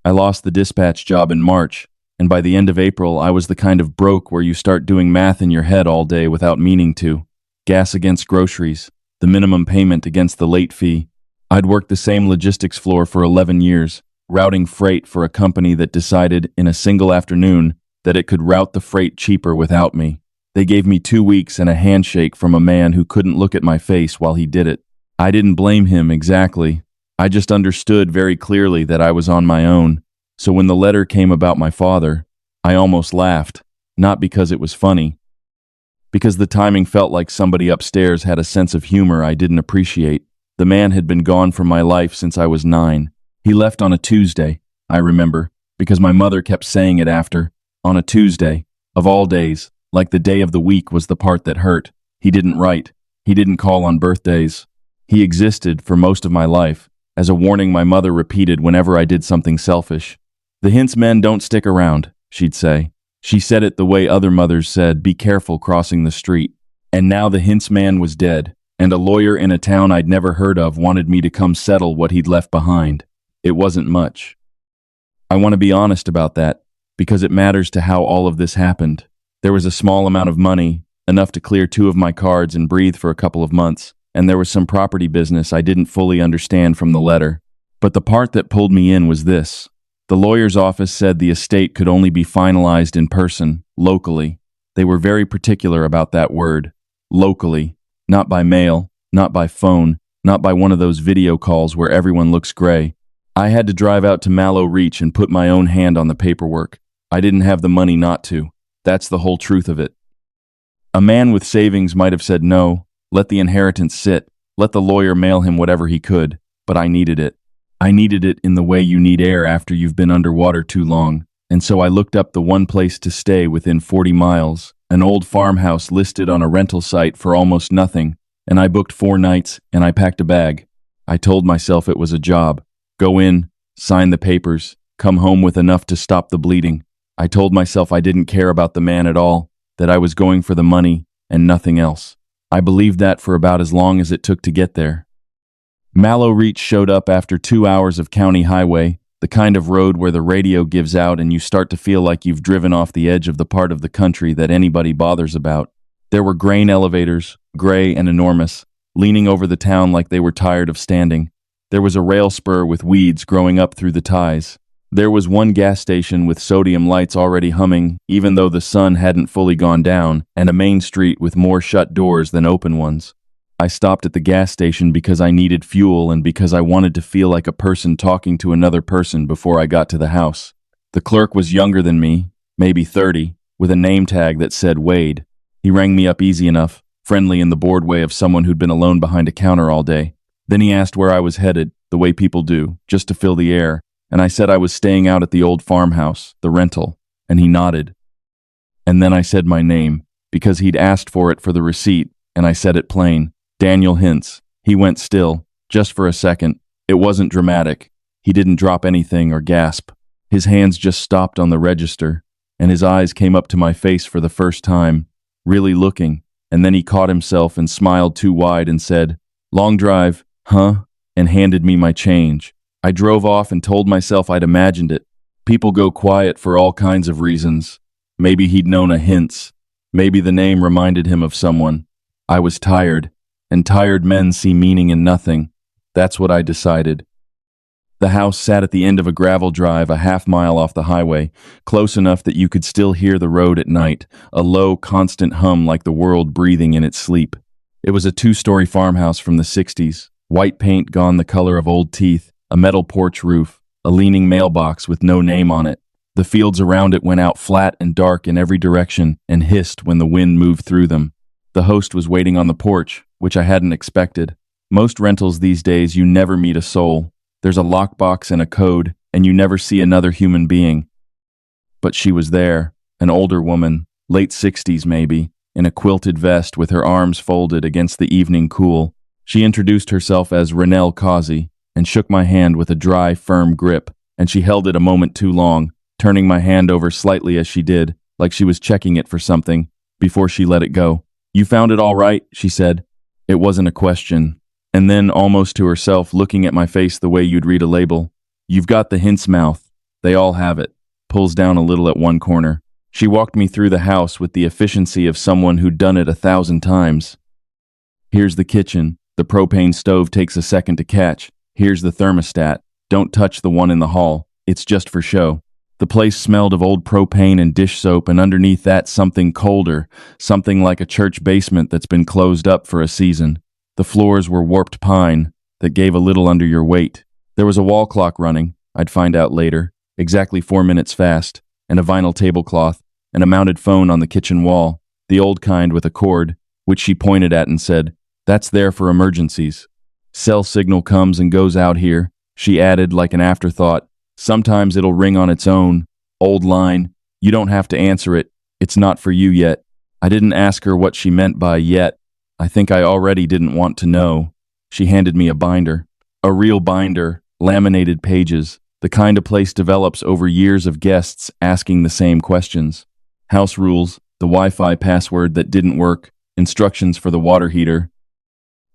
I lost the dispatch job in March, and by the end of April, I was the kind of broke where you start doing math in your head all day without meaning to. Gas against groceries, the minimum payment against the late fee. I'd worked the same logistics floor for 11 years, routing freight for a company that decided in a single afternoon that it could route the freight cheaper without me. They gave me 2 weeks and a handshake from a man who couldn't look at my face while he did it. I didn't blame him exactly. I just understood very clearly that I was on my own. So when the letter came about my father, I almost laughed, not because it was funny, because the timing felt like somebody upstairs had a sense of humor I didn't appreciate. The man had been gone from my life since I was 9. He left on a Tuesday, I remember, because my mother kept saying it after. On a Tuesday, of all days, like the day of the week was the part that hurt. He didn't write. He didn't call on birthdays. He existed for most of my life, as a warning my mother repeated whenever I did something selfish. The Hints men don't stick around, she'd say. She said it the way other mothers said, be careful crossing the street. And now the Hints man was dead, and a lawyer in a town I'd never heard of wanted me to come settle what he'd left behind. It wasn't much. I want to be honest about that, because it matters to how all of this happened. There was a small amount of money, enough to clear 2 of my cards and breathe for a couple of months, and there was some property business I didn't fully understand from the letter. But the part that pulled me in was this. The lawyer's office said the estate could only be finalized in person, locally. They were very particular about that word, locally, not by mail, not by phone, not by one of those video calls where everyone looks gray. I had to drive out to Mallow Reach and put my own hand on the paperwork. I didn't have the money not to. That's the whole truth of it. A man with savings might have said no, let the inheritance sit, let the lawyer mail him whatever he could, but I needed it. I needed it in the way you need air after you've been underwater too long, and so I looked up the one place to stay within 40 miles, an old farmhouse listed on a rental site for almost nothing, and I booked 4 nights and I packed a bag. I told myself it was a job. Go in, sign the papers, come home with enough to stop the bleeding. I told myself I didn't care about the man at all, that I was going for the money and nothing else. I believed that for about as long as it took to get there. Mallow Reach showed up after 2 hours of county highway, the kind of road where the radio gives out and you start to feel like you've driven off the edge of the part of the country that anybody bothers about. There were grain elevators, gray and enormous, leaning over the town like they were tired of standing. There was a rail spur with weeds growing up through the ties. There was one gas station with sodium lights already humming, even though the sun hadn't fully gone down, and a main street with more shut doors than open ones. I stopped at the gas station because I needed fuel and because I wanted to feel like a person talking to another person before I got to the house. The clerk was younger than me, maybe 30, with a name tag that said Wade. He rang me up easy enough, friendly in the bored way of someone who'd been alone behind a counter all day. Then he asked where I was headed, the way people do, just to fill the air, and I said I was staying out at the old farmhouse, the rental, and he nodded. And then I said my name, because he'd asked for it for the receipt, and I said it plain. Daniel Hints. He went still, just for a second. It wasn't dramatic. He didn't drop anything or gasp. His hands just stopped on the register, and his eyes came up to my face for the first time, really looking, and then he caught himself and smiled too wide and said, "Long drive, huh?" and handed me my change. I drove off and told myself I'd imagined it. People go quiet for all kinds of reasons. Maybe he'd known a Hints. Maybe the name reminded him of someone. I was tired. And tired men see meaning in nothing. That's what I decided. The house sat at the end of a gravel drive a half-mile off the highway, close enough that you could still hear the road at night, a low, constant hum like the world breathing in its sleep. It was a 2-story farmhouse from the 60s, white paint gone the color of old teeth, a metal porch roof, a leaning mailbox with no name on it. The fields around it went out flat and dark in every direction and hissed when the wind moved through them. The host was waiting on the porch, which I hadn't expected. Most rentals these days, you never meet a soul. There's a lockbox and a code, and you never see another human being. But she was there, an older woman, late 60s maybe, in a quilted vest with her arms folded against the evening cool. She introduced herself as Renelle Causey and shook my hand with a dry, firm grip, and she held it a moment too long, turning my hand over slightly as she did, like she was checking it for something, before she let it go. "You found it all right?" she said. It wasn't a question. And then, almost to herself, looking at my face the way you'd read a label, "You've got the Hints mouth. They all have it. Pulls down a little at one corner. She walked me through the house with the efficiency of someone who'd done it 1,000 times. Here's the kitchen. The propane stove takes a second to catch. Here's the thermostat. Don't touch the one in the hall. It's just for show. The place smelled of old propane and dish soap, and underneath that something colder, something like a church basement that's been closed up for a season. The floors were warped pine that gave a little under your weight. There was a wall clock running, I'd find out later, exactly 4 minutes fast, and a vinyl tablecloth, and a mounted phone on the kitchen wall, the old kind with a cord, which she pointed at and said, "That's there for emergencies. Cell signal comes and goes out here," she added like an afterthought. "Sometimes it'll ring on its own. Old line. You don't have to answer it. It's not for you yet." I didn't ask her what she meant by yet. I think I already didn't want to know. She handed me a binder. A real binder, laminated pages, the kind a place develops over years of guests asking the same questions. House rules, the Wi-Fi password that didn't work, instructions for the water heater.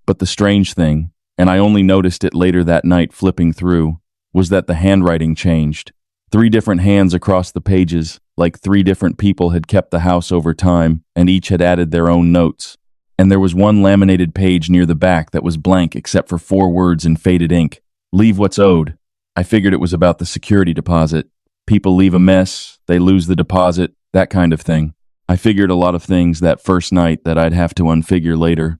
But the strange thing, and I only noticed it later that night flipping through, was that the handwriting changed. 3 different hands across the pages, like 3 different people had kept the house over time, and each had added their own notes. And there was one laminated page near the back that was blank except for 4 words in faded ink. "Leave what's owed." I figured it was about the security deposit. People leave a mess, they lose the deposit, that kind of thing. I figured a lot of things that first night that I'd have to unfigure later.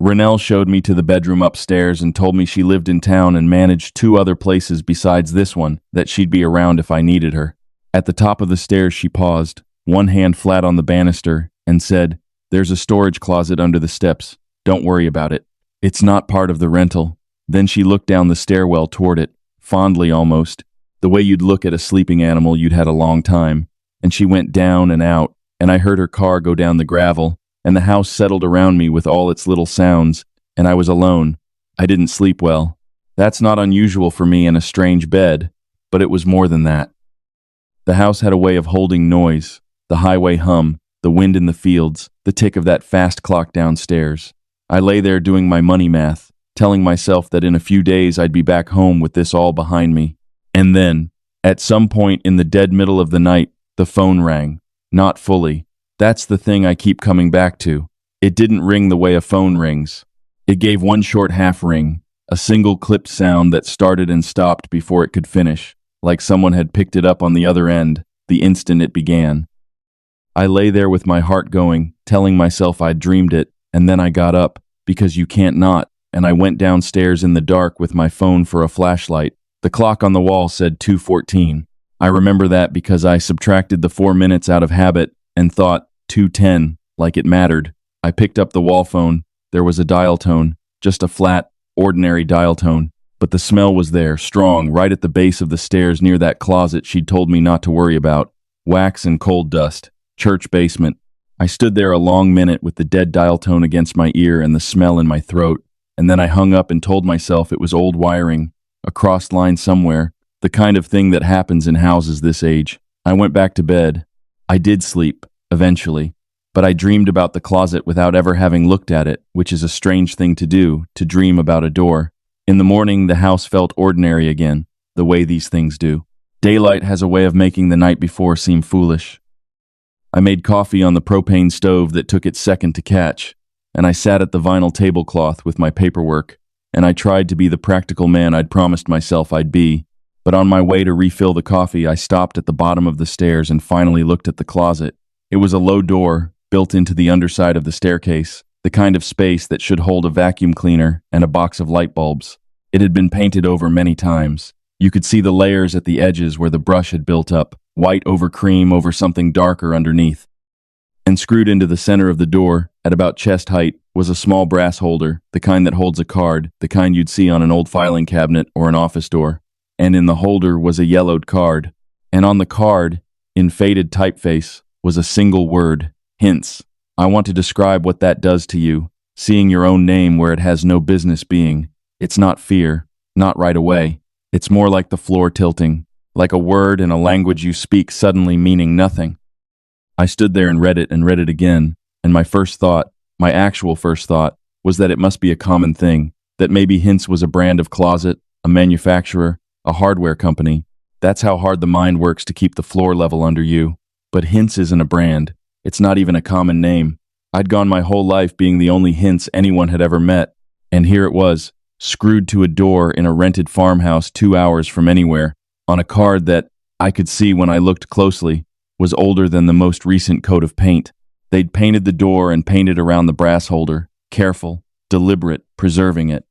Renelle showed me to the bedroom upstairs and told me she lived in town and managed 2 other places besides this one, that she'd be around if I needed her. At the top of the stairs she paused, one hand flat on the banister, and said, "There's a storage closet under the steps. Don't worry about it. It's not part of the rental." Then she looked down the stairwell toward it, fondly almost, the way you'd look at a sleeping animal you'd had a long time. And she went down and out, and I heard her car go down the gravel, and the house settled around me with all its little sounds, and I was alone. I didn't sleep well. That's not unusual for me in a strange bed, but it was more than that. The house had a way of holding noise, the highway hum, the wind in the fields, the tick of that fast clock downstairs. I lay there doing my money math, telling myself that in a few days I'd be back home with this all behind me. And then, at some point in the dead middle of the night, the phone rang. Not fully. That's the thing I keep coming back to. It didn't ring the way a phone rings. It gave one short half ring, a single clipped sound that started and stopped before it could finish, like someone had picked it up on the other end, the instant it began. I lay there with my heart going, telling myself I'd dreamed it, and then I got up, because you can't not, and I went downstairs in the dark with my phone for a flashlight. The clock on the wall said 2:14. I remember that because I subtracted the 4 minutes out of habit and thought 2:10, like it mattered. I picked up the wall phone. There was a dial tone, just a flat, ordinary dial tone. But the smell was there, strong, right at the base of the stairs near that closet she'd told me not to worry about. Wax and coal dust. Church basement. I stood there a long minute with the dead dial tone against my ear and the smell in my throat, and then I hung up and told myself it was old wiring, a crossed line somewhere, the kind of thing that happens in houses this age. I went back to bed. I did sleep, eventually, but I dreamed about the closet without ever having looked at it, which is a strange thing to do, to dream about a door. In the morning, the house felt ordinary again, the way these things do. Daylight has a way of making the night before seem foolish. I made coffee on the propane stove that took its second to catch, and I sat at the vinyl tablecloth with my paperwork, and I tried to be the practical man I'd promised myself I'd be. But on my way to refill the coffee, I stopped at the bottom of the stairs and finally looked at the closet. It was a low door, built into the underside of the staircase, the kind of space that should hold a vacuum cleaner and a box of light bulbs. It had been painted over many times. You could see the layers at the edges where the brush had built up, white over cream over something darker underneath. And screwed into the center of the door, at about chest height, was a small brass holder, the kind that holds a card, the kind you'd see on an old filing cabinet or an office door. And in the holder was a yellowed card. And on the card, in faded typeface, was a single word, hints. I want to describe what that does to you, seeing your own name where it has no business being. It's not fear, not right away. It's more like the floor tilting, like a word in a language you speak suddenly meaning nothing. I stood there and read it again, and my first thought, my actual first thought, was that it must be a common thing, that maybe Hints was a brand of closet, a manufacturer, a hardware company. That's how hard the mind works to keep the floor level under you. But Hints isn't a brand. It's not even a common name. I'd gone my whole life being the only Hints anyone had ever met. And here it was, screwed to a door in a rented farmhouse 2 hours from anywhere, on a card that, I could see when I looked closely, was older than the most recent coat of paint. They'd painted the door and painted around the brass holder, careful, deliberate, preserving it.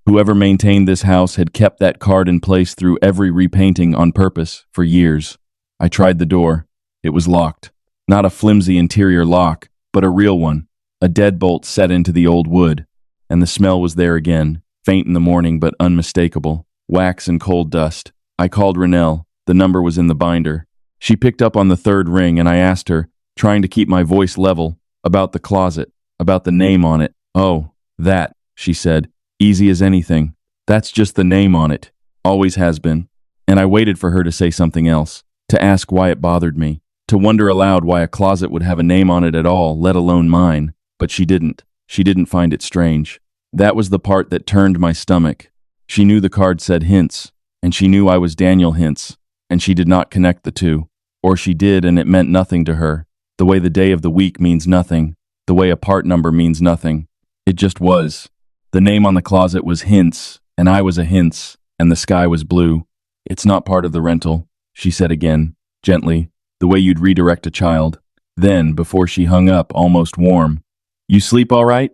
Whoever maintained this house had kept that card in place through every repainting on purpose for years. I tried the door. It was locked. Not a flimsy interior lock, but a real one. A deadbolt set into the old wood. And the smell was there again, faint in the morning but unmistakable. Wax and coal dust. I called Renelle. The number was in the binder. She picked up on the third ring and I asked her, trying to keep my voice level, about the closet, about the name on it. Oh, that, she said. Easy as anything. That's just the name on it. Always has been. And I waited for her to say something else, to ask why it bothered me, to wonder aloud why a closet would have a name on it at all, let alone mine. But she didn't. She didn't find it strange. That was the part that turned my stomach. She knew the card said Hints, and she knew I was Daniel Hints, and she did not connect the two. Or she did, and it meant nothing to her. The way the day of the week means nothing. The way a part number means nothing. It just was. The name on the closet was Hints, and I was a Hints, and the sky was blue. It's not part of the rental, she said again, gently, the way you'd redirect a child. Then, before she hung up, almost warm, "You sleep all right?"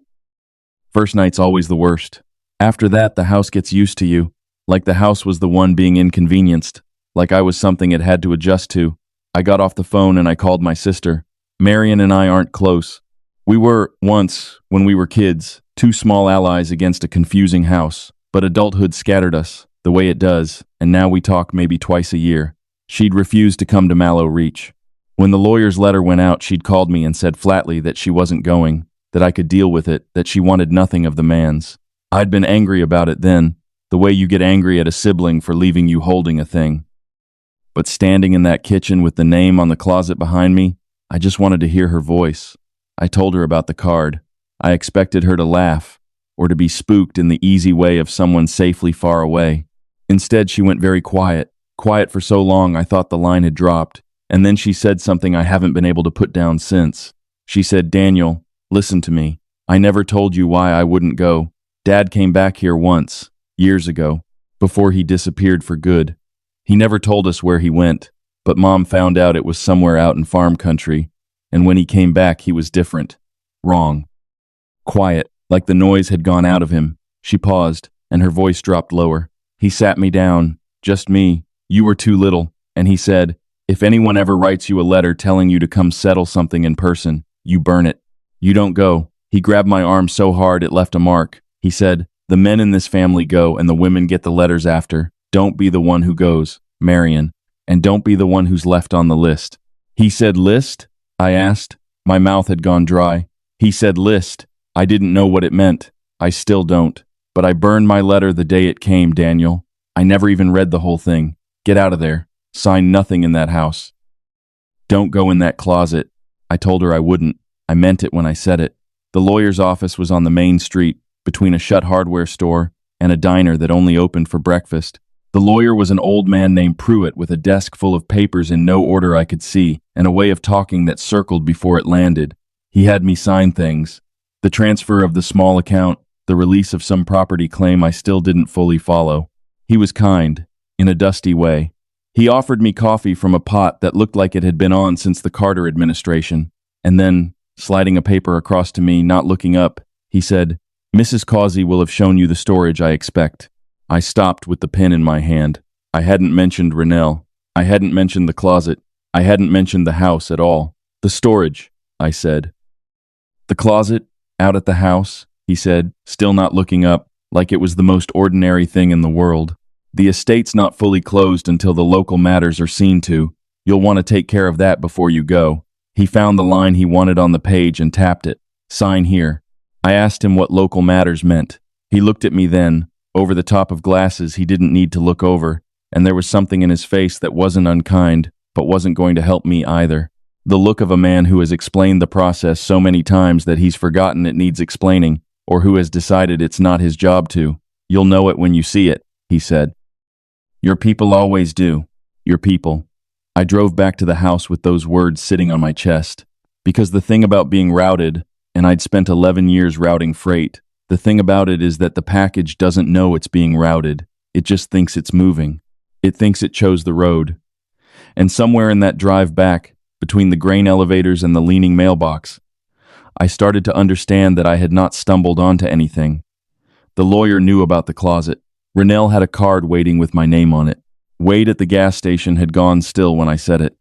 First night's always the worst. After that, the house gets used to you, like the house was the one being inconvenienced, like I was something it had to adjust to. I got off the phone and I called my sister. Marion and I aren't close. We were, once, when we were kids, two small allies against a confusing house, but adulthood scattered us, the way it does, and now we talk maybe twice a year. She'd refused to come to Mallow Reach. When the lawyer's letter went out, she'd called me and said flatly that she wasn't going, that I could deal with it, that she wanted nothing of the man's. I'd been angry about it then, the way you get angry at a sibling for leaving you holding a thing. But standing in that kitchen with the name on the closet behind me, I just wanted to hear her voice. I told her about the card. I expected her to laugh, or to be spooked in the easy way of someone safely far away. Instead, she went very quiet for so long I thought the line had dropped, and then she said something I haven't been able to put down since. She said, "Daniel, listen to me. I never told you why I wouldn't go. Dad came back here once, years ago, before he disappeared for good. He never told us where he went, but Mom found out it was somewhere out in farm country, and when he came back he was different. Wrong. Quiet, like the noise had gone out of him." She paused, and her voice dropped lower. "He sat me down, just me. You were too little, and he said, if anyone ever writes you a letter telling you to come settle something in person, you burn it. You don't go." He grabbed my arm so hard it left a mark. He said, "The men in this family go and the women get the letters after. Don't be the one who goes, Marion, and don't be the one who's left on the list." He said list? I asked. My mouth had gone dry. He said list. I didn't know what it meant. I still don't. But I burned my letter the day it came, Daniel. I never even read the whole thing. Get out of there. Sign nothing in that house. Don't go in that closet. I told her I wouldn't. I meant it when I said it. The lawyer's office was on the main street, between a shut hardware store and a diner that only opened for breakfast. The lawyer was an old man named Pruitt with a desk full of papers in no order I could see, and a way of talking that circled before it landed. He had me sign things. The transfer of the small account, the release of some property claim I still didn't fully follow. He was kind, in a dusty way. He offered me coffee from a pot that looked like it had been on since the Carter administration, and then, sliding a paper across to me, not looking up, he said, "Mrs. Causey will have shown you the storage, I expect." I stopped with the pen in my hand. I hadn't mentioned Renelle. I hadn't mentioned the closet. I hadn't mentioned the house at all. "The storage," I said. "The closet, out at the house," he said, still not looking up, like it was the most ordinary thing in the world. "The estate's not fully closed until the local matters are seen to. You'll want to take care of that before you go." He found the line he wanted on the page and tapped it. "Sign here." I asked him what local matters meant. He looked at me then, over the top of glasses he didn't need to look over, and there was something in his face that wasn't unkind, but wasn't going to help me either. The look of a man who has explained the process so many times that he's forgotten it needs explaining, or who has decided it's not his job to. "You'll know it when you see it," he said. Your people always do. Your people. I drove back to the house with those words sitting on my chest. Because the thing about being routed, and I'd spent 11 years routing freight, the thing about it is that the package doesn't know it's being routed. It just thinks it's moving. It thinks it chose the road. And somewhere in that drive back, between the grain elevators and the leaning mailbox, I started to understand that I had not stumbled onto anything. The lawyer knew about the closet. Rennell had a card waiting with my name on it. Wade at the gas station had gone still when I said it.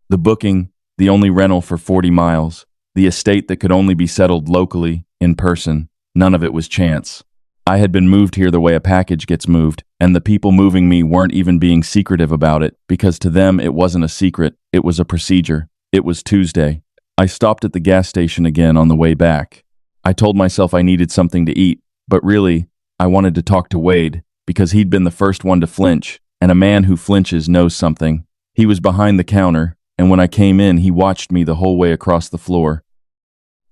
The booking, the only rental for 40 miles, the estate that could only be settled locally, in person, none of it was chance. I had been moved here the way a package gets moved, and the people moving me weren't even being secretive about it, because to them it wasn't a secret, it was a procedure. It was Tuesday. I stopped at the gas station again on the way back. I told myself I needed something to eat, but really, I wanted to talk to Wade, because he'd been the first one to flinch, and a man who flinches knows something. He was behind the counter, and when I came in, he watched me the whole way across the floor.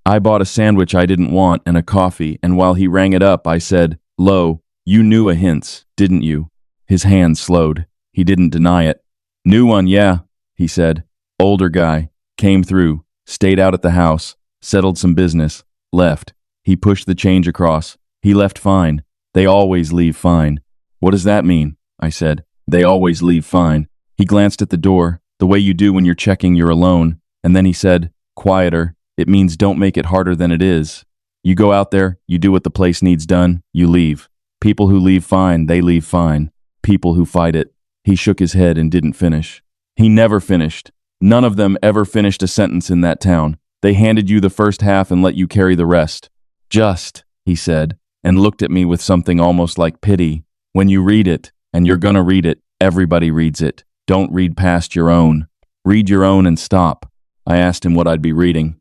I bought a sandwich I didn't want and a coffee, and while he rang it up, I said, "Lo, you knew a hint, didn't you?" His hand slowed. He didn't deny it. "New one, yeah," he said. "Older guy. Came through. Stayed out at the house. Settled some business. Left." He pushed the change across. "He left fine. They always leave fine." "What does that mean?" I said. "They always leave fine." He glanced at the door, the way you do when you're checking you're alone, and then he said, quieter, "It means don't make it harder than it is. You go out there, you do what the place needs done, you leave. People who leave fine, they leave fine. People who fight it." He shook his head and didn't finish. He never finished. None of them ever finished a sentence in that town. They handed you the first half and let you carry the rest. "Just," he said, and looked at me with something almost like pity. "When you read it, and you're gonna read it, everybody reads it. Don't read past your own. Read your own and stop." I asked him what I'd be reading.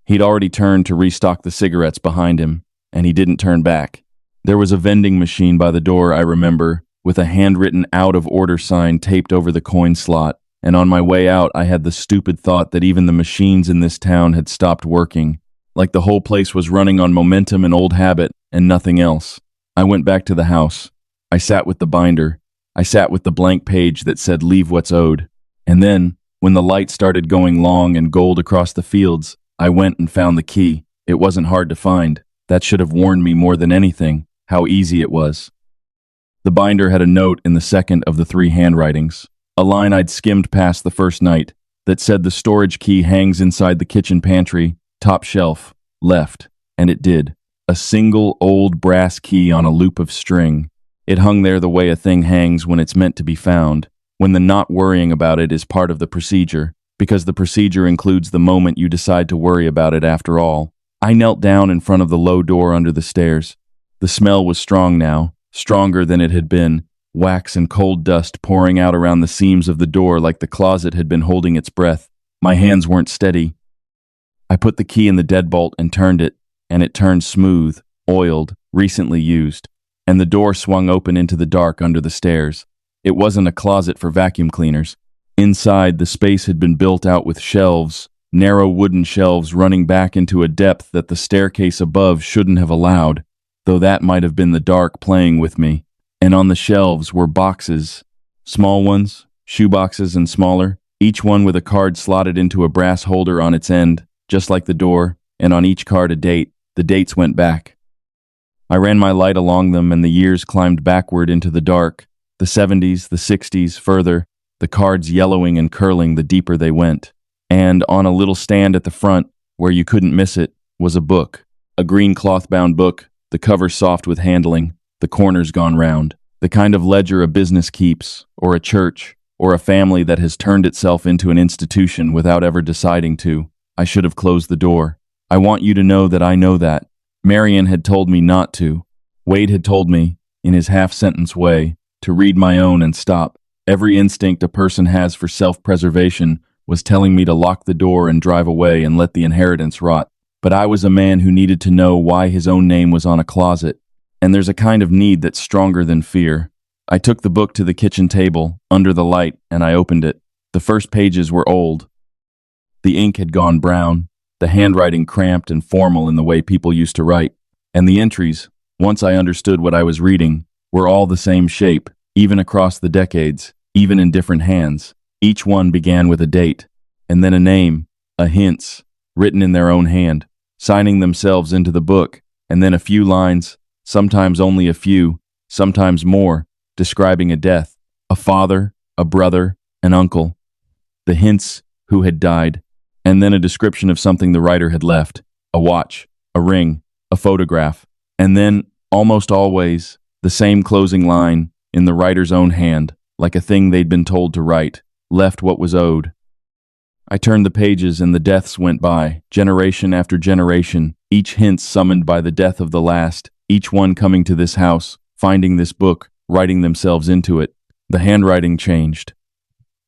He'd already turned to restock the cigarettes behind him, and he didn't turn back. There was a vending machine by the door, I remember, with a handwritten out-of-order sign taped over the coin slot, and on my way out I had the stupid thought that even the machines in this town had stopped working, like the whole place was running on momentum and old habit and nothing else. I went back to the house. I sat with the binder. I sat with the blank page that said "Leave what's owed." And then, when the light started going long and gold across the fields, I went and found the key. It wasn't hard to find. That should have warned me more than anything, how easy it was. The binder had a note in the second of the 3 handwritings, a line I'd skimmed past the first night, that said the storage key hangs inside the kitchen pantry, top shelf, left, and it did. A single old brass key on a loop of string. It hung there the way a thing hangs when it's meant to be found, when the not worrying about it is part of the procedure, because the procedure includes the moment you decide to worry about it after all. I knelt down in front of the low door under the stairs. The smell was strong now, stronger than it had been, wax and cold dust pouring out around the seams of the door like the closet had been holding its breath. My hands weren't steady. I put the key in the deadbolt and turned it, and it turned smooth, oiled, recently used, and the door swung open into the dark under the stairs. It wasn't a closet for vacuum cleaners. Inside, the space had been built out with shelves, narrow wooden shelves running back into a depth that the staircase above shouldn't have allowed, though that might have been the dark playing with me. And on the shelves were boxes, small ones, shoe boxes and smaller, each one with a card slotted into a brass holder on its end, just like the door, and on each card a date. The dates went back. I ran my light along them, and the years climbed backward into the dark, the 70s, the 60s, further, the cards yellowing and curling the deeper they went. And on a little stand at the front, where you couldn't miss it, was a book, a green cloth-bound book, the cover soft with handling, the corners gone round, the kind of ledger a business keeps, or a church, or a family that has turned itself into an institution without ever deciding to. I should have closed the door. I want you to know that I know that. Marion had told me not to. Wade had told me, in his half-sentence way, to read my own and stop. Every instinct a person has for self-preservation was telling me to lock the door and drive away and let the inheritance rot. But I was a man who needed to know why his own name was on a closet. And there's a kind of need that's stronger than fear. I took the book to the kitchen table, under the light, and I opened it. The first pages were old. The ink had gone brown, the handwriting cramped and formal in the way people used to write. And the entries, once I understood what I was reading, were all the same shape, even across the decades, even in different hands. Each one began with a date, and then a name, a hints, written in their own hand, signing themselves into the book, and then a few lines, sometimes only a few, sometimes more, describing a death, a father, a brother, an uncle, the hints, who had died, and then a description of something the writer had left, a watch, a ring, a photograph, and then, almost always, the same closing line, in the writer's own hand, like a thing they'd been told to write, left what was owed. I turned the pages and the deaths went by, generation after generation, each hint summoned by the death of the last, each one coming to this house, finding this book, writing themselves into it. The handwriting changed.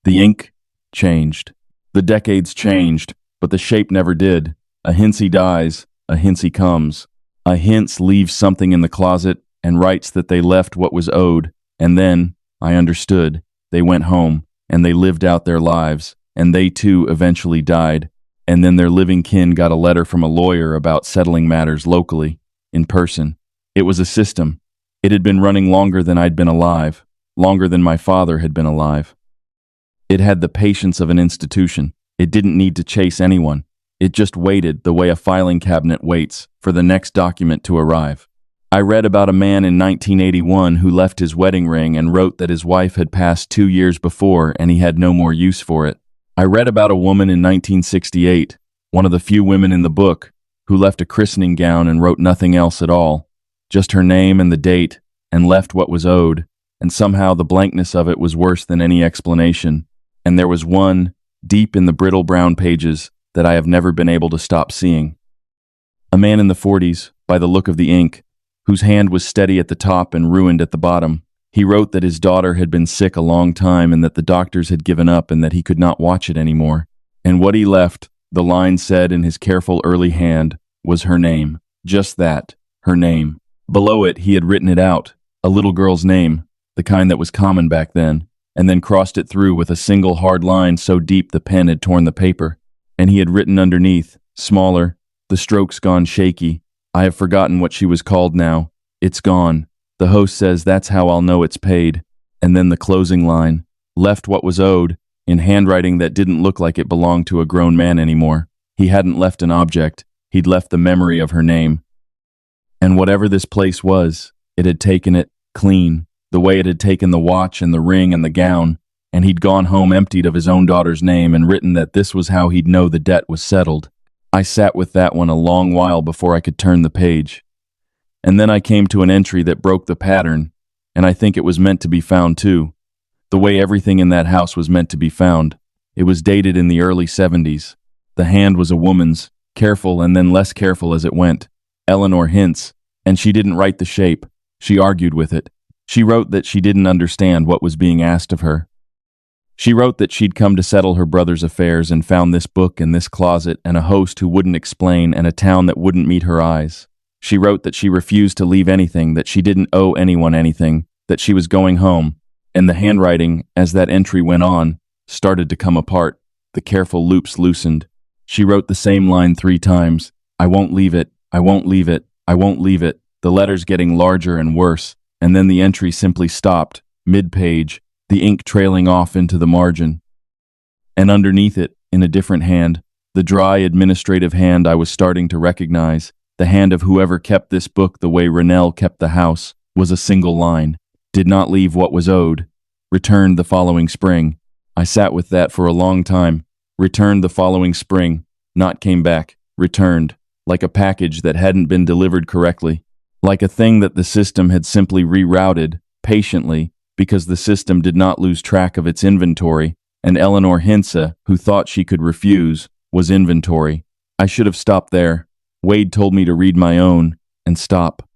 The ink changed. The decades changed, but the shape never did. A hintsy dies, a hintsy comes. A hints leaves something in the closet and writes that they left what was owed, and then, I understood, they went home, and they lived out their lives, and they too eventually died, and then their living kin got a letter from a lawyer about settling matters locally, in person. It was a system. It had been running longer than I'd been alive, longer than my father had been alive. It had the patience of an institution. It didn't need to chase anyone. It just waited the way a filing cabinet waits for the next document to arrive. I read about a man in 1981 who left his wedding ring and wrote that his wife had passed 2 years before and he had no more use for it. I read about a woman in 1968, one of the few women in the book, who left a christening gown and wrote nothing else at all, just her name and the date, and left what was owed, and somehow the blankness of it was worse than any explanation. And there was one, deep in the brittle brown pages, that I have never been able to stop seeing. A man in the 40s, by the look of the ink, whose hand was steady at the top and ruined at the bottom. He wrote that his daughter had been sick a long time and that the doctors had given up and that he could not watch it anymore. And what he left, the line said in his careful early hand, was her name. Just that, her name. Below it, he had written it out, a little girl's name, the kind that was common back then, and then crossed it through with a single hard line so deep the pen had torn the paper. And he had written underneath, smaller, the strokes gone shaky, I have forgotten what she was called now. It's gone. The host says that's how I'll know it's paid. And then the closing line, left what was owed, in handwriting that didn't look like it belonged to a grown man anymore. He hadn't left an object. He'd left the memory of her name. And whatever this place was, it had taken it clean, the way it had taken the watch and the ring and the gown, and he'd gone home emptied of his own daughter's name and written that this was how he'd know the debt was settled. I sat with that one a long while before I could turn the page. And then I came to an entry that broke the pattern, and I think it was meant to be found too. The way everything in that house was meant to be found. It was dated in the early 70s. The hand was a woman's, careful and then less careful as it went. Eleanor Hintz, and she didn't write the shape. She argued with it. She wrote that she didn't understand what was being asked of her. She wrote that she'd come to settle her brother's affairs and found this book in this closet and a host who wouldn't explain and a town that wouldn't meet her eyes. She wrote that she refused to leave anything, that she didn't owe anyone anything, that she was going home. And the handwriting, as that entry went on, started to come apart. The careful loops loosened. She wrote the same line 3 times. I won't leave it. I won't leave it. I won't leave it. The letters getting larger and worse. And then the entry simply stopped, mid-page, the ink trailing off into the margin. And underneath it, in a different hand, the dry administrative hand I was starting to recognize, the hand of whoever kept this book the way Rennell kept the house, was a single line. Did not leave what was owed. Returned the following spring. I sat with that for a long time. Returned the following spring. Not came back. Returned. Like a package that hadn't been delivered correctly. Like a thing that the system had simply rerouted, patiently, because the system did not lose track of its inventory, and Eleanor Hintze, who thought she could refuse, was inventory. I should have stopped there. Wade told me to read my own, and stop.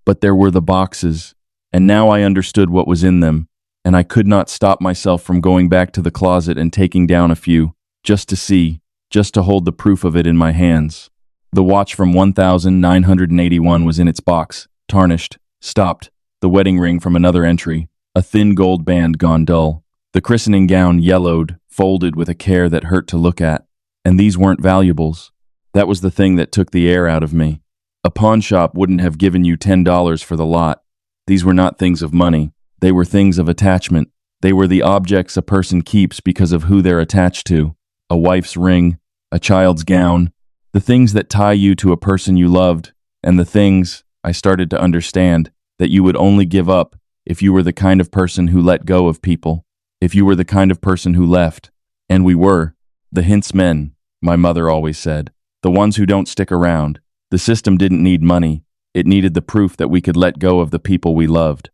But there were the boxes, and now I understood what was in them, and I could not stop myself from going back to the closet and taking down a few, just to see, just to hold the proof of it in my hands. The watch from 1981 was in its box, tarnished, stopped, the wedding ring from another entry, a thin gold band gone dull. The christening gown yellowed, folded with a care that hurt to look at. And these weren't valuables. That was the thing that took the air out of me. A pawn shop wouldn't have given you $10 for the lot. These were not things of money. They were things of attachment. They were the objects a person keeps because of who they're attached to. A wife's ring, a child's gown, the things that tie you to a person you loved, and the things, I started to understand, that you would only give up if you were the kind of person who let go of people, if you were the kind of person who left. And we were. The hints men, my mother always said. The ones who don't stick around. The system didn't need money. It needed the proof that we could let go of the people we loved.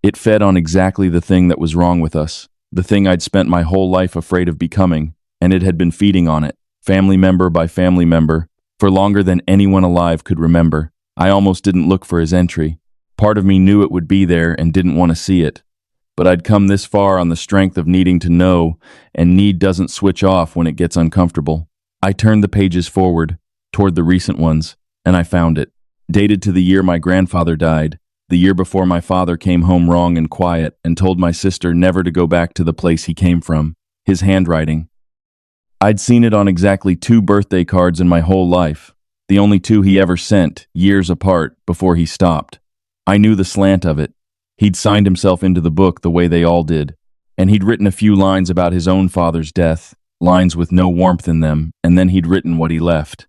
It fed on exactly the thing that was wrong with us, the thing I'd spent my whole life afraid of becoming, and it had been feeding on it, family member by family member, for longer than anyone alive could remember. I almost didn't look for his entry. Part of me knew it would be there and didn't want to see it. But I'd come this far on the strength of needing to know, and need doesn't switch off when it gets uncomfortable. I turned the pages forward, toward the recent ones, and I found it. Dated to the year my grandfather died, the year before my father came home wrong and quiet and told my sister never to go back to the place he came from. His handwriting. I'd seen it on exactly 2 birthday cards in my whole life, the only 2 he ever sent, years apart, before he stopped. I knew the slant of it. He'd signed himself into the book the way they all did, and he'd written a few lines about his own father's death, lines with no warmth in them, and then he'd written what he left.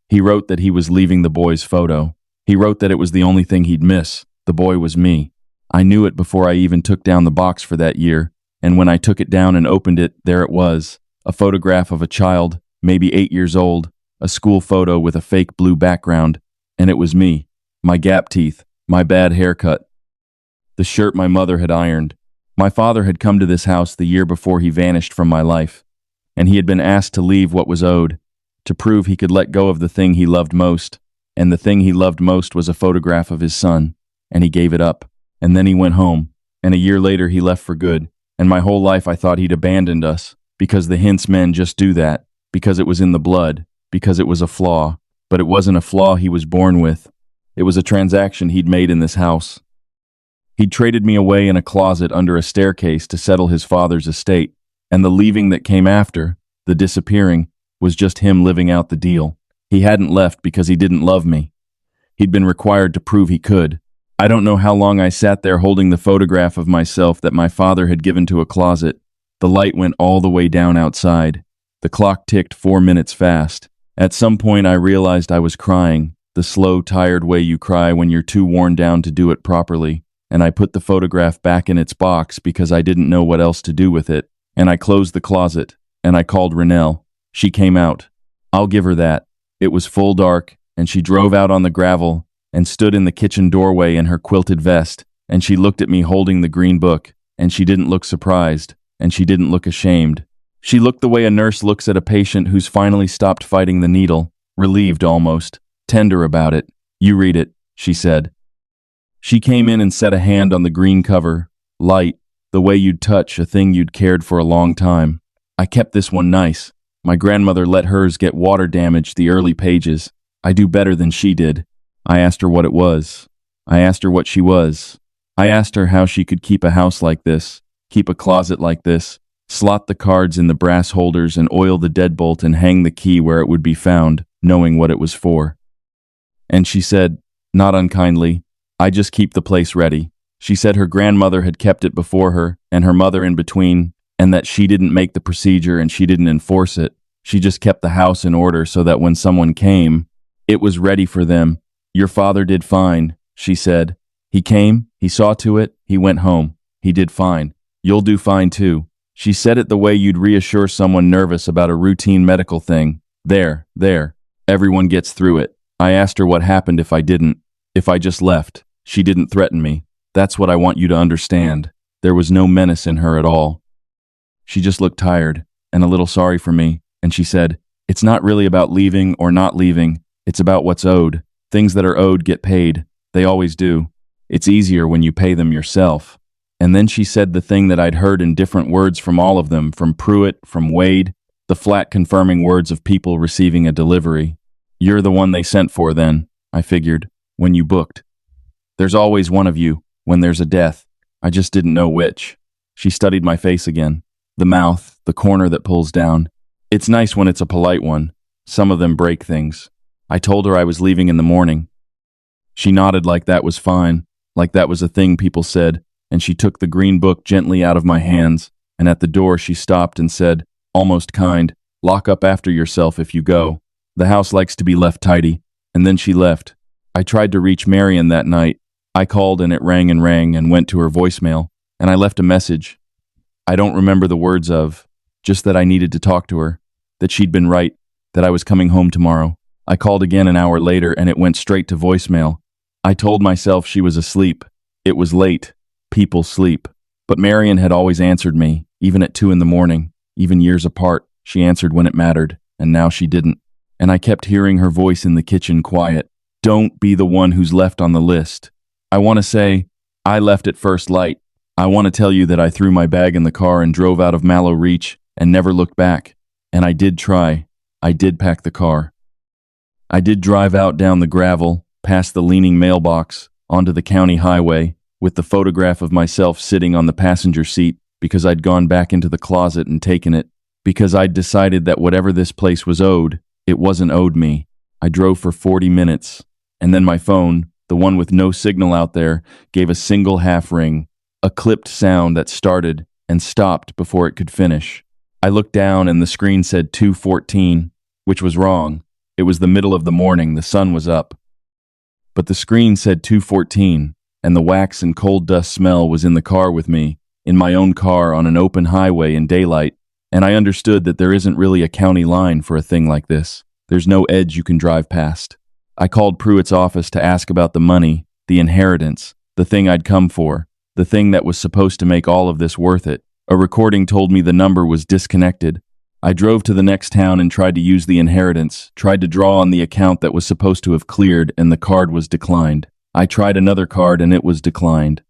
He wrote that he was leaving the boy's photo. He wrote that it was the only thing he'd miss. The boy was me. I knew it before I even took down the box for that year, and when I took it down and opened it, there it was, a photograph of a child, maybe 8 years old, a school photo with a fake blue background, and it was me, my gap teeth, my bad haircut, the shirt my mother had ironed. My father had come to this house the year before he vanished from my life, and he had been asked to leave what was owed, to prove he could let go of the thing he loved most, and the thing he loved most was a photograph of his son, and he gave it up, and then he went home, and a year later he left for good, and my whole life I thought he'd abandoned us, because the hints men just do that, because it was in the blood, because it was a flaw, but it wasn't a flaw he was born with. It was a transaction he'd made in this house. He'd traded me away in a closet under a staircase to settle his father's estate, and the leaving that came after, the disappearing, was just him living out the deal. He hadn't left because he didn't love me. He'd been required to prove he could. I don't know how long I sat there holding the photograph of myself that my father had given to a closet. The light went all the way down outside. The clock ticked 4 minutes fast. At some point I realized I was crying, the slow, tired way you cry when you're too worn down to do it properly, and I put the photograph back in its box because I didn't know what else to do with it, and I closed the closet, and I called Renelle. She came out. I'll give her that. It was full dark, and she drove out on the gravel and stood in the kitchen doorway in her quilted vest, and she looked at me holding the green book, and she didn't look surprised, and she didn't look ashamed. She looked the way a nurse looks at a patient who's finally stopped fighting the needle, relieved almost, tender about it. You read it, she said. She came in and set a hand on the green cover, light, the way you'd touch a thing you'd cared for a long time. I kept this one nice. My grandmother let hers get water damage the early pages. I do better than she did. I asked her what it was. I asked her what she was. I asked her how she could keep a house like this, keep a closet like this, slot the cards in the brass holders and oil the deadbolt and hang the key where it would be found, knowing what it was for. And she said, not unkindly, I just keep the place ready. She said her grandmother had kept it before her, and her mother in between, and that she didn't make the procedure and she didn't enforce it. She just kept the house in order so that when someone came, it was ready for them. Your father did fine, she said. He came, he saw to it, he went home. He did fine. You'll do fine too. She said it the way you'd reassure someone nervous about a routine medical thing. There. Everyone gets through it. I asked her what happened if I didn't. If I just left. She didn't threaten me. That's what I want you to understand. There was no menace in her at all. She just looked tired and a little sorry for me, and she said, it's not really about leaving or not leaving. It's about what's owed. Things that are owed get paid. They always do. It's easier when you pay them yourself. And then she said the thing that I'd heard in different words from all of them, from Pruitt, from Wade, the flat confirming words of people receiving a delivery. You're the one they sent for then, I figured, when you booked. There's always one of you, when there's a death. I just didn't know which. She studied my face again. The mouth, the corner that pulls down. It's nice when it's a polite one. Some of them break things. I told her I was leaving in the morning. She nodded like that was fine, like that was a thing people said, and she took the green book gently out of my hands, and at the door she stopped and said, almost kind, lock up after yourself if you go. The house likes to be left tidy. And then she left. I tried to reach Marion that night. I called and it rang and went to her voicemail, and I left a message. I don't remember the words of, just that I needed to talk to her, that she'd been right, that I was coming home tomorrow. I called again an hour later and it went straight to voicemail. I told myself she was asleep. It was late. People sleep. But Marion had always answered me, even at 2 a.m, even years apart. She answered when it mattered, and now she didn't. And I kept hearing her voice in the kitchen quiet. Don't be the one who's left on the list. I want to say, I left at first light. I want to tell you that I threw my bag in the car and drove out of Mallow Reach and never looked back. And I did try. I did pack the car. I did drive out down the gravel, past the leaning mailbox, onto the county highway, with the photograph of myself sitting on the passenger seat because I'd gone back into the closet and taken it, because I'd decided that whatever this place was owed, it wasn't owed me. I drove for 40 minutes, and then my phone, the one with no signal out there, gave a single half ring, a clipped sound that started and stopped before it could finish. I looked down and the screen said 2:14, which was wrong. It was the middle of the morning, the sun was up. But the screen said 2:14, and the wax and coal dust smell was in the car with me, in my own car on an open highway in daylight, and I understood that there isn't really a county line for a thing like this. There's no edge you can drive past. I called Pruitt's office to ask about the money, the inheritance, the thing I'd come for, the thing that was supposed to make all of this worth it. A recording told me the number was disconnected. I drove to the next town and tried to use the inheritance, tried to draw on the account that was supposed to have cleared, and the card was declined. I tried another card and it was declined.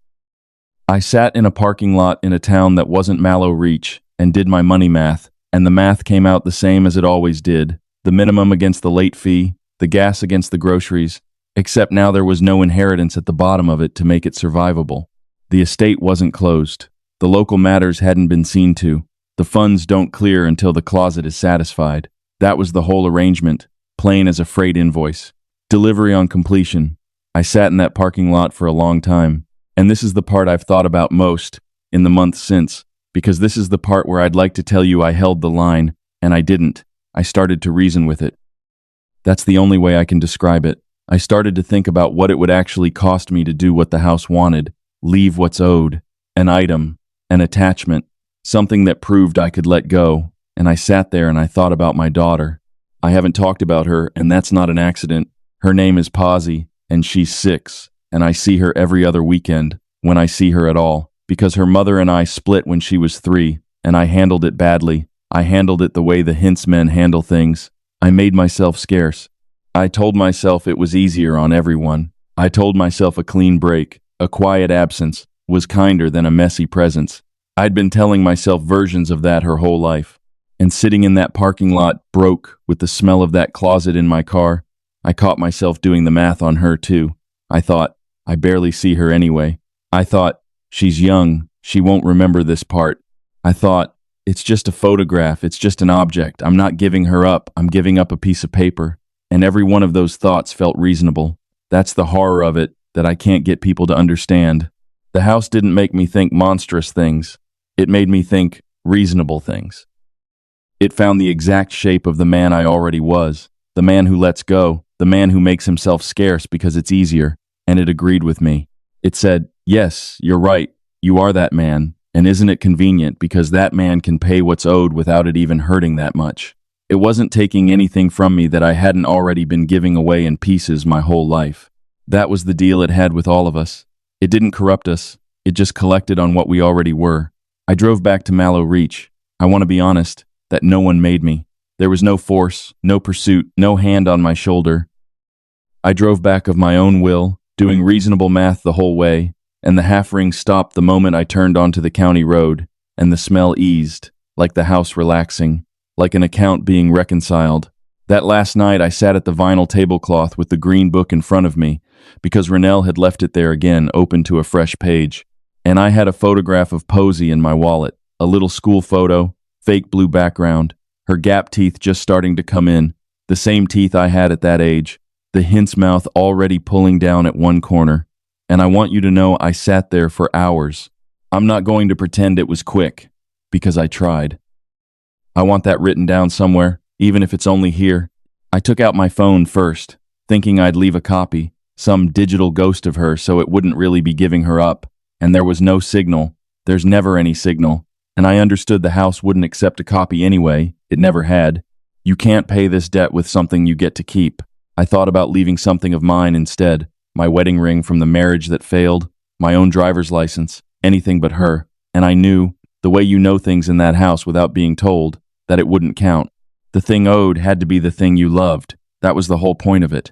I sat in a parking lot in a town that wasn't Mallow Reach and did my money math, and the math came out the same as it always did. The minimum against the late fee, the gas against the groceries, except now there was no inheritance at the bottom of it to make it survivable. The estate wasn't closed. The local matters hadn't been seen to. The funds don't clear until the closet is satisfied. That was the whole arrangement, plain as a freight invoice. Delivery on completion. I sat in that parking lot for a long time, and this is the part I've thought about most in the months since, because this is the part where I'd like to tell you I held the line, and I didn't. I started to reason with it. That's the only way I can describe it. I started to think about what it would actually cost me to do what the house wanted, leave what's owed, an item, an attachment, something that proved I could let go, and I sat there and I thought about my daughter. I haven't talked about her, and that's not an accident. Her name is Posy, and she's 6, and I see her every other weekend, when I see her at all, because her mother and I split when she was 3, and I handled it badly. I handled it the way the Hints men handle things. I made myself scarce. I told myself it was easier on everyone. I told myself a clean break, a quiet absence, was kinder than a messy presence. I'd been telling myself versions of that her whole life. And sitting in that parking lot, broke, with the smell of that closet in my car, I caught myself doing the math on her too. I thought, I barely see her anyway. I thought, she's young, she won't remember this part. I thought, it's just a photograph, it's just an object. I'm not giving her up, I'm giving up a piece of paper. And every one of those thoughts felt reasonable. That's the horror of it, that I can't get people to understand. The house didn't make me think monstrous things. It made me think reasonable things. It found the exact shape of the man I already was, the man who lets go, the man who makes himself scarce because it's easier, and it agreed with me. It said, yes, you're right, you are that man. And isn't it convenient because that man can pay what's owed without it even hurting that much? It wasn't taking anything from me that I hadn't already been giving away in pieces my whole life. That was the deal it had with all of us. It didn't corrupt us. It just collected on what we already were. I drove back to Mallow Reach. I want to be honest, that no one made me. There was no force, no pursuit, no hand on my shoulder. I drove back of my own will, doing reasonable math the whole way, and the half ring stopped the moment I turned onto the county road, and the smell eased, like the house relaxing, like an account being reconciled. That last night I sat at the vinyl tablecloth with the green book in front of me, because Rennell had left it there again, open to a fresh page. And I had a photograph of Posy in my wallet, a little school photo, fake blue background, her gap teeth just starting to come in, the same teeth I had at that age, the Hint's mouth already pulling down at one corner. And I want you to know I sat there for hours, I'm not going to pretend it was quick, because I tried. I want that written down somewhere, even if it's only here. I took out my phone first, thinking I'd leave a copy, some digital ghost of her so it wouldn't really be giving her up. And there was no signal. There's never any signal. And I understood the house wouldn't accept a copy anyway. It never had. You can't pay this debt with something you get to keep. I thought about leaving something of mine instead. My wedding ring from the marriage that failed, my own driver's license, anything but her. And I knew, the way you know things in that house without being told, that it wouldn't count. The thing owed had to be the thing you loved. That was the whole point of it.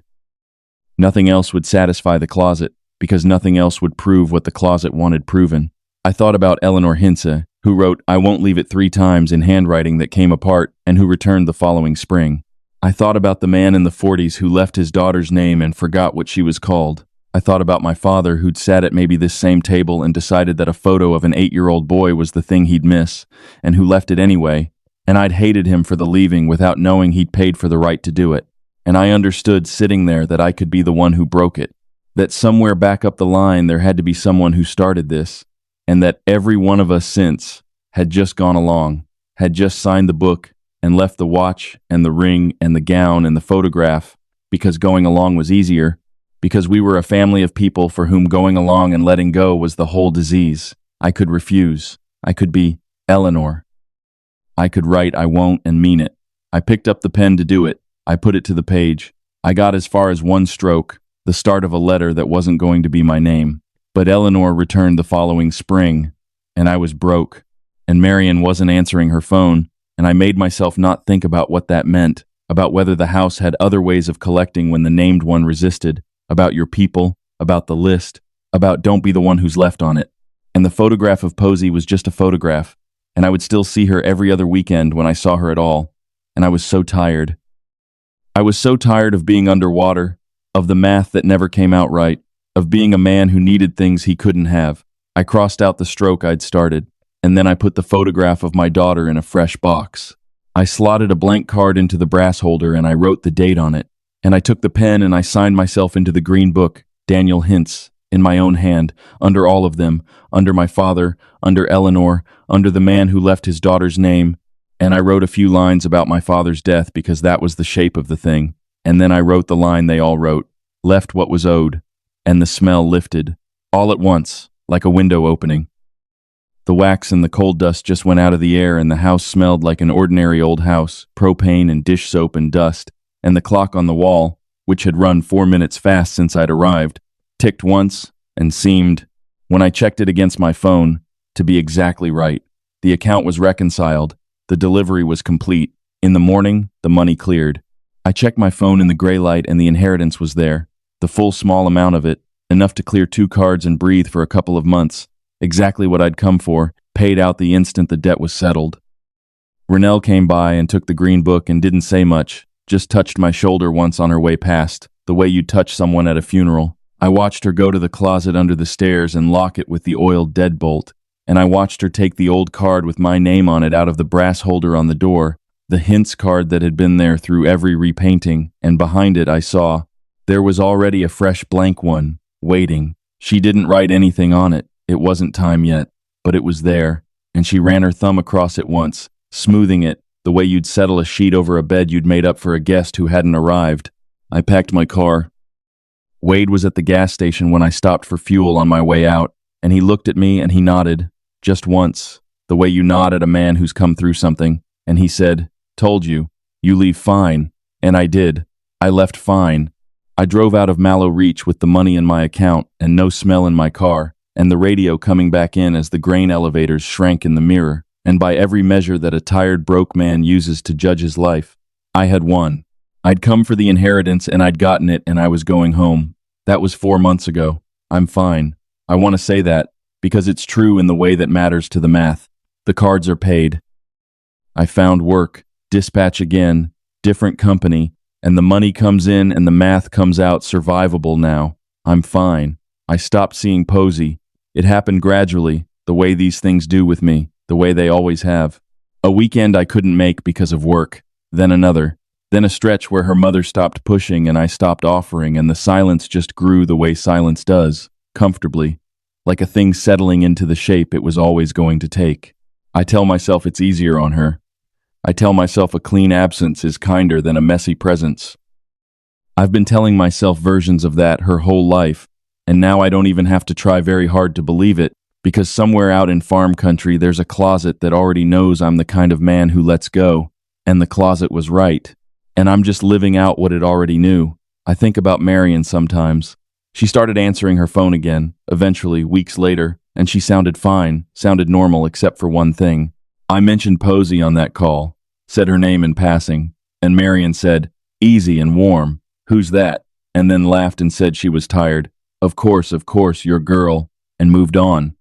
Nothing else would satisfy the closet, because nothing else would prove what the closet wanted proven. I thought about Eleanor Hintze, who wrote "I won't leave it" 3 times in handwriting that came apart and who returned the following spring. I thought about the man in the 40s who left his daughter's name and forgot what she was called. I thought about my father who'd sat at maybe this same table and decided that a photo of an 8-year-old boy was the thing he'd miss, and who left it anyway, and I'd hated him for the leaving without knowing he'd paid for the right to do it. And I understood sitting there that I could be the one who broke it, that somewhere back up the line there had to be someone who started this, and that every one of us since had just gone along, had just signed the book and left the watch and the ring and the gown and the photograph because going along was easier, because we were a family of people for whom going along and letting go was the whole disease. I could refuse. I could be Eleanor. I could write "I won't" and mean it. I picked up the pen to do it. I put it to the page. I got as far as one stroke, the start of a letter that wasn't going to be my name. But Eleanor returned the following spring, and I was broke. And Marion wasn't answering her phone, and I made myself not think about what that meant, about whether the house had other ways of collecting when the named one resisted, about your people, about the list, about don't be the one who's left on it. And the photograph of Posey was just a photograph, and I would still see her every other weekend when I saw her at all, and I was so tired. I was so tired of being underwater, of the math that never came out right, of being a man who needed things he couldn't have. I crossed out the stroke I'd started, and then I put the photograph of my daughter in a fresh box. I slotted a blank card into the brass holder and I wrote the date on it. And I took the pen and I signed myself into the green book, Daniel Hintze, in my own hand, under all of them, under my father, under Eleanor, under the man who left his daughter's name. And I wrote a few lines about my father's death because that was the shape of the thing. And then I wrote the line they all wrote, left what was owed, and the smell lifted, all at once, like a window opening. The wax and the coal dust just went out of the air and the house smelled like an ordinary old house, propane and dish soap and dust, and the clock on the wall, which had run 4 minutes fast since I'd arrived, ticked once and seemed, when I checked it against my phone, to be exactly right. The account was reconciled. The delivery was complete. In the morning, the money cleared. I checked my phone in the gray light and the inheritance was there. The full small amount of it, enough to clear 2 cards and breathe for a couple of months. Exactly what I'd come for, paid out the instant the debt was settled. Renelle came by and took the green book and didn't say much, just touched my shoulder once on her way past, the way you'd touch someone at a funeral. I watched her go to the closet under the stairs and lock it with the oiled deadbolt, and I watched her take the old card with my name on it out of the brass holder on the door, the Hintze card that had been there through every repainting, and behind it I saw, there was already a fresh blank one, waiting. She didn't write anything on it. It wasn't time yet, but it was there, and she ran her thumb across it once, smoothing it, the way you'd settle a sheet over a bed you'd made up for a guest who hadn't arrived. I packed my car. Wade was at the gas station when I stopped for fuel on my way out, and he looked at me and he nodded, just once, the way you nod at a man who's come through something, and he said, "Told you, you leave fine." And I did. I left fine. I drove out of Mallow Reach with the money in my account and no smell in my car, and the radio coming back in as the grain elevators shrank in the mirror, and by every measure that a tired broke man uses to judge his life, I had won. I'd come for the inheritance and I'd gotten it and I was going home. That was 4 months ago. I'm fine. I want to say that, because it's true in the way that matters to the math. The cards are paid. I found work, dispatch again, different company, and the money comes in and the math comes out survivable now. I'm fine. I stopped seeing Posey. It happened gradually, the way these things do with me, the way they always have. A weekend I couldn't make because of work, then another, then a stretch where her mother stopped pushing and I stopped offering and the silence just grew the way silence does, comfortably. like a thing settling into the shape it was always going to take. I tell myself it's easier on her. I tell myself a clean absence is kinder than a messy presence. I've been telling myself versions of that her whole life, and now I don't even have to try very hard to believe it, because somewhere out in farm country there's a closet that already knows I'm the kind of man who lets go, and the closet was right. And I'm just living out what it already knew. I think about Marion sometimes. She started answering her phone again, eventually, weeks later, and she sounded fine, sounded normal except for one thing. I mentioned Posey on that call, said her name in passing, and Marion said, "Easy and warm. Who's that?" And then laughed and said she was tired. Of course, your girl," and moved on.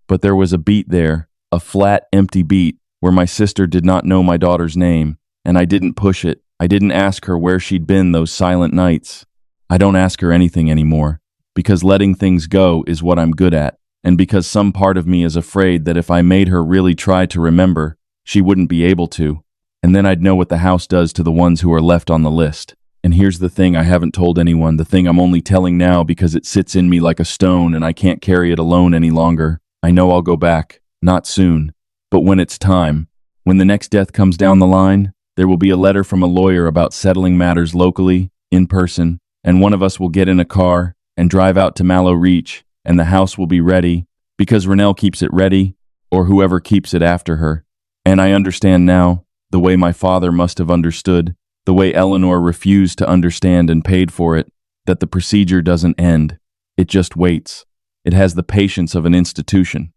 But there was a beat there, a flat, empty beat, where my sister did not know my daughter's name, and I didn't push it. I didn't ask her where she'd been those silent nights. I don't ask her anything anymore, because letting things go is what I'm good at, and because some part of me is afraid that if I made her really try to remember, she wouldn't be able to, and then I'd know what the house does to the ones who are left on the list. And here's the thing I haven't told anyone, the thing I'm only telling now because it sits in me like a stone and I can't carry it alone any longer. I know I'll go back, not soon, but when it's time. When the next death comes down the line, there will be a letter from a lawyer about settling matters locally, in person, and one of us will get in a car and drive out to Mallow Reach, and the house will be ready, because Renelle keeps it ready, or whoever keeps it after her. And I understand now, the way my father must have understood, the way Eleanor refused to understand and paid for it, that the procedure doesn't end. It just waits. It has the patience of an institution.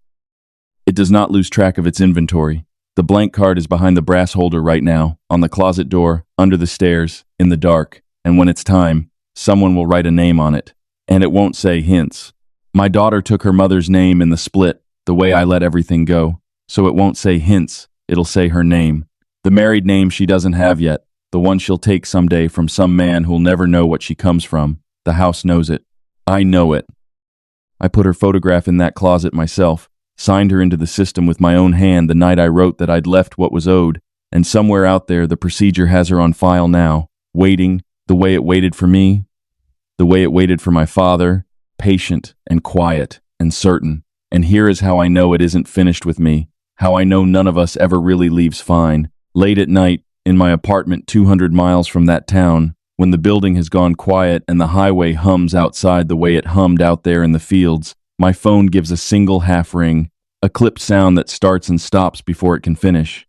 It does not lose track of its inventory. The blank card is behind the brass holder right now, on the closet door, under the stairs, in the dark, and when it's time, someone will write a name on it, and it won't say Hints. My daughter took her mother's name in the split, the way I let everything go, so it won't say Hints, it'll say her name. The married name she doesn't have yet, the one she'll take someday from some man who'll never know what she comes from. The house knows it. I know it. I put her photograph in that closet myself, signed her into the system with my own hand the night I wrote that I'd left what was owed, and somewhere out there the procedure has her on file now, waiting, the way it waited for me, the way it waited for my father, patient and quiet and certain. And here is how I know it isn't finished with me, how I know none of us ever really leaves fine. Late at night, in my apartment 200 miles from that town, when the building has gone quiet and the highway hums outside the way it hummed out there in the fields, my phone gives a single half ring, a clipped sound that starts and stops before it can finish.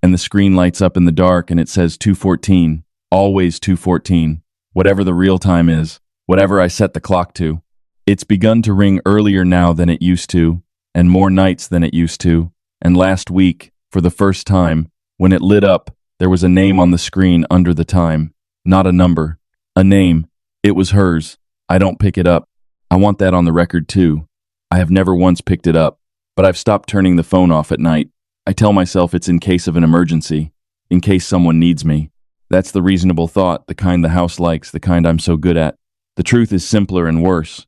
And the screen lights up in the dark and it says 2:14, always 2:14, whatever the real time is, whatever I set the clock to. It's begun to ring earlier now than it used to, and more nights than it used to, and last week, for the first time, when it lit up, there was a name on the screen under the time. Not a number. A name. It was hers. I don't pick it up. I want that on the record too. I have never once picked it up, but I've stopped turning the phone off at night. I tell myself it's in case of an emergency, in case someone needs me. That's the reasonable thought, the kind the house likes, the kind I'm so good at. The truth is simpler and worse.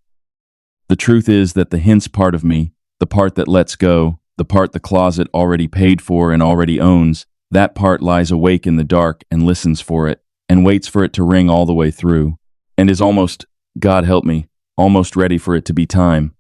The truth is that the Hints part of me, the part that lets go, the part the closet already paid for and already owns, that part lies awake in the dark and listens for it, and waits for it to ring all the way through, and is almost, God help me, almost ready for it to be time.